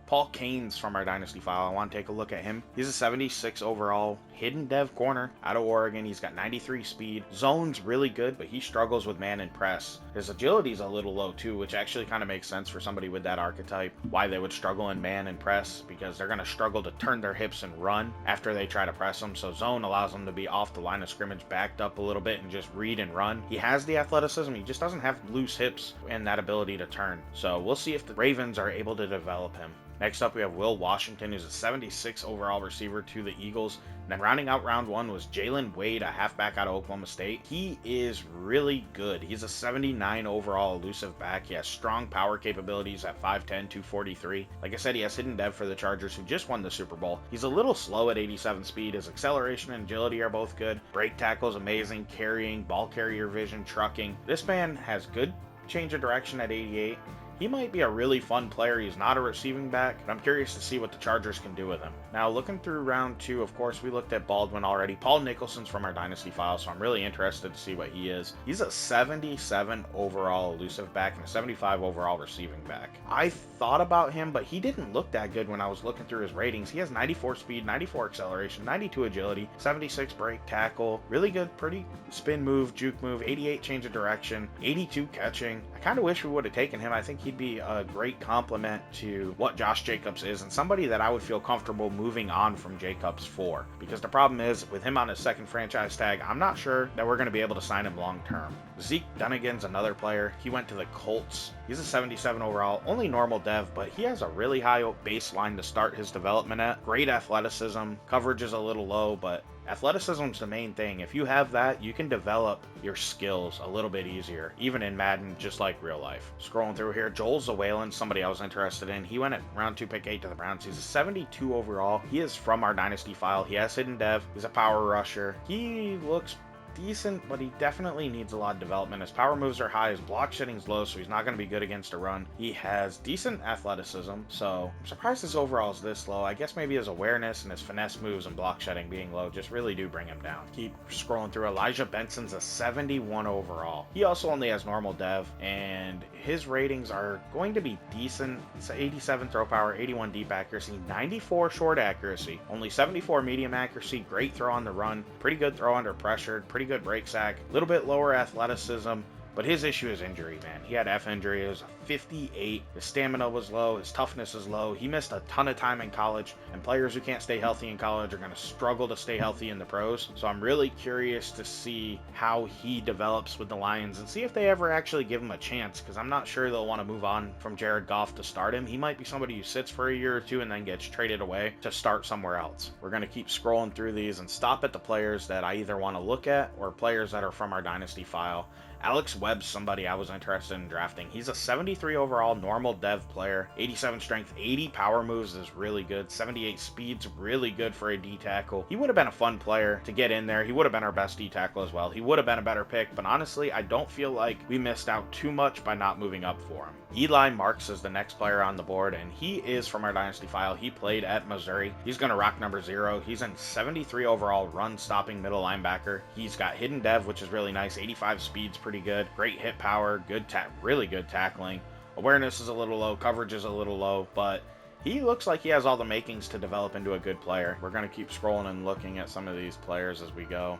Paul Kane's from our Dynasty file. I want to take a look at him. He's a 76 overall hidden dev corner out of Oregon. He's got 93 speed. Zone's really good, but he struggles with man and press. His agility's a little low too, which actually kind of makes sense for somebody with that archetype. Why they would struggle in man and press, because they're going to struggle to turn their hips and run after they try to press them. So zone allows them to be off the line of scrimmage, backed up a little bit, and just read and run. He has the athleticism. He just doesn't have loose hips and that ability to turn. So we'll see if the Ravens are able to develop him. Next up, we have Will Washington, who's a 76 overall receiver to the Eagles. And then rounding out round one was Jalen Wade, a halfback out of Oklahoma State. He is really good. He's a 79 overall elusive back. He has strong power capabilities at 5'10", 243. Like I said, he has hidden dev for the Chargers, who just won the Super Bowl. He's a little slow at 87 speed. His acceleration and agility are both good. Break tackle is amazing. Carrying, ball carrier vision, trucking. This man has good change of direction at 88. He might be a really fun player. He's not a receiving back, but I'm curious to see what the Chargers can do with him. Now, looking through round two, of course, we looked at Baldwin already. Paul Nicholson's from our Dynasty file, so I'm really interested to see what he is. He's a 77 overall elusive back and a 75 overall receiving back. I thought about him, but he didn't look that good when I was looking through his ratings. He has 94 speed, 94 acceleration, 92 agility, 76 break tackle, really good, pretty spin move, juke move, 88 change of direction, 82 catching. I kind of wish we would have taken him. I think he'd be a great complement to what Josh Jacobs is, and somebody that I would feel comfortable moving on from Jacobs for. Because the problem is, with him on his second franchise tag, I'm not sure that we're going to be able to sign him long term. Zeke Dunnigan's another player. He went to the Colts. He's a 77 overall, only normal dev, but he has a really high baseline to start his development at. Great athleticism. Coverage is a little low, but athleticism's the main thing. If you have that, you can develop your skills a little bit easier, even in Madden, just like real life. Scrolling through here, Joel Zawalen, somebody I was interested in. He went at round 2, pick 8 to the Browns. He's a 72 overall. He is from our Dynasty file. He has hidden dev. He's a power rusher. He looks decent, but he definitely needs a lot of development. His power moves are high, his block shedding's low, so he's not going to be good against a run. He has decent athleticism, so I'm surprised his overall is this low. I guess maybe his awareness and his finesse moves and block shedding being low just really do bring him down. Keep scrolling through. Elijah Benson's a 71 overall. He also only has normal dev, and his ratings are going to be decent. It's 87 throw power, 81 deep accuracy, 94 short accuracy, only 74 medium accuracy, great throw on the run, pretty good throw under pressure, pretty good break sack, a little bit lower athleticism, but his issue is injury, man. He had F injury. It was a 58. His stamina was low. His toughness is low. He missed a ton of time in college, and players who can't stay healthy in college are going to struggle to stay healthy in the pros. So I'm really curious to see how he develops with the Lions and see if they ever actually give him a chance, because I'm not sure they'll want to move on from Jared Goff to start him. He might be somebody who sits for a year or two and then gets traded away to start somewhere else. We're going to keep scrolling through these and stop at the players that I either want to look at or players that are from our Dynasty file. Alex Webb's somebody I was interested in drafting. He's a 73 overall normal dev player, 87 strength, 80 power moves is really good, 78 speed's really good for a D tackle. He would have been a fun player to get in there. He would have been our best D tackle as well. He would have been a better pick, but honestly, I don't feel like we missed out too much by not moving up for him. Eli Marks is the next player on the board, and he is from our Dynasty file. He played at Missouri. He's going to rock number 0. He's in 73 overall run-stopping middle linebacker. He's got hidden dev, which is really nice. 85 speed's pretty good. Great hit power, really good tackling. Awareness is a little low. Coverage is a little low, but he looks like he has all the makings to develop into a good player. We're going to keep scrolling and looking at some of these players as we go.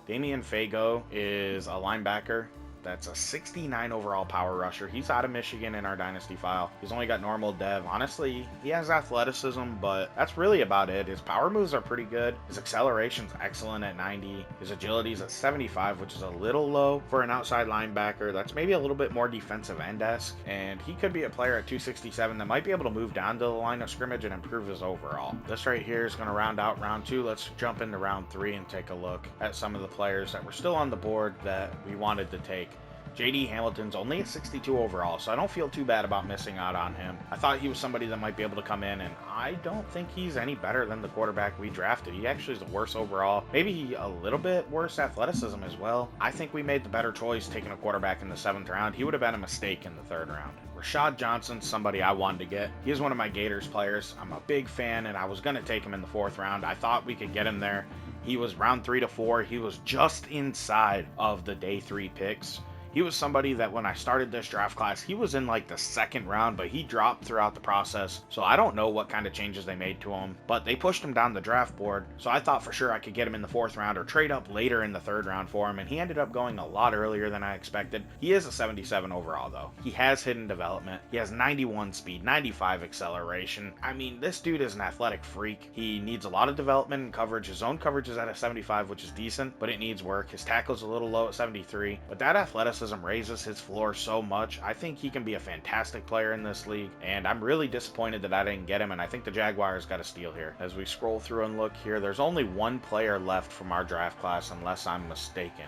Damian Fago is a linebacker. That's a 69 overall power rusher. He's out of Michigan in our Dynasty file. He's only got normal dev. Honestly, he has athleticism, but that's really about it. His power moves are pretty good. His acceleration's excellent at 90. His agility's at 75, which is a little low for an outside linebacker. That's maybe a little bit more defensive end-esque, and he could be a player at 267 that might be able to move down to the line of scrimmage and improve his overall. This right here is going to round out round 2. Let's jump into round 3 and take a look at some of the players that were still on the board that we wanted to take. J.D. Hamilton's only a 62 overall, so I don't feel too bad about missing out on him. I thought he was somebody that might be able to come in, and I don't think he's any better than the quarterback we drafted. He actually is worse overall. Maybe a little bit worse athleticism as well. I think we made the better choice taking a quarterback in the 7th round. He would have been a mistake in the 3rd round. Rashad Johnson's somebody I wanted to get. He is one of my Gators players. I'm a big fan, and I was going to take him in the 4th round. I thought we could get him there. He was round 3 to 4. He was just inside of the day 3 picks. He was somebody that when I started this draft class, he was in like the second round, but he dropped throughout the process. So I don't know what kind of changes they made to him, but they pushed him down the draft board. So I thought for sure I could get him in the 4th round or trade up later in the 3rd round for him, and he ended up going a lot earlier than I expected. He is a 77 overall though. He has hidden development. He has 91 speed, 95 acceleration. I mean, this dude is an athletic freak. He needs a lot of development and coverage. His zone coverage is at a 75, which is decent, but it needs work. His tackle's a little low at 73, but that athleticism raises his floor so much. I think he can be a fantastic player in this league, and I'm really disappointed that I didn't get him, and I think the Jaguars got a steal here. As we scroll through and look here, there's only one player left from our draft class, unless I'm mistaken,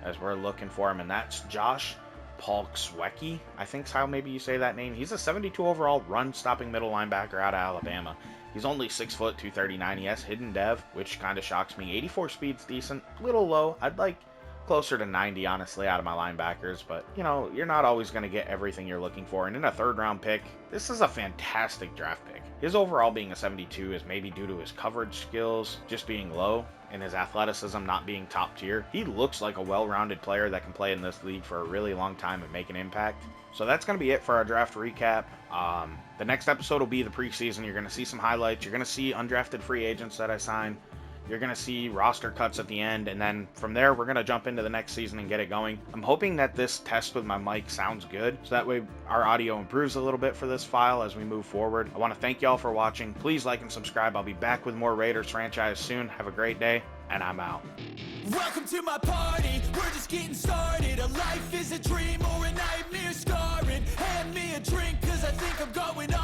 as we're looking for him, and that's Josh Palkswecki, I think's how maybe you say that name. He's a 72 overall run-stopping middle linebacker out of Alabama. He's only 6 foot, 239. He has hidden dev, which kind of shocks me. 84 speed's decent, little low. I'd like closer to 90, honestly, out of my linebackers, but, you know, you're not always going to get everything you're looking for, and in a 3rd round pick, this is a fantastic draft pick. His overall being a 72 is maybe due to his coverage skills just being low, and his athleticism not being top tier. He looks like a well-rounded player that can play in this league for a really long time and make an impact. So that's going to be it for our draft recap. The next episode will be the preseason. You're going to see some highlights. You're going to see undrafted free agents that I signed. You're going to see roster cuts at the end, and then from there, we're going to jump into the next season and get it going. I'm hoping that this test with my mic sounds good, so that way our audio improves a little bit for this file as we move forward. I want to thank y'all for watching. Please like and subscribe. I'll be back with more Raiders franchise soon. Have a great day, and I'm out. Welcome to my party, we're just getting started. A life is a dream or a nightmare scarring. Hand me a drink, cause I think I'm going on.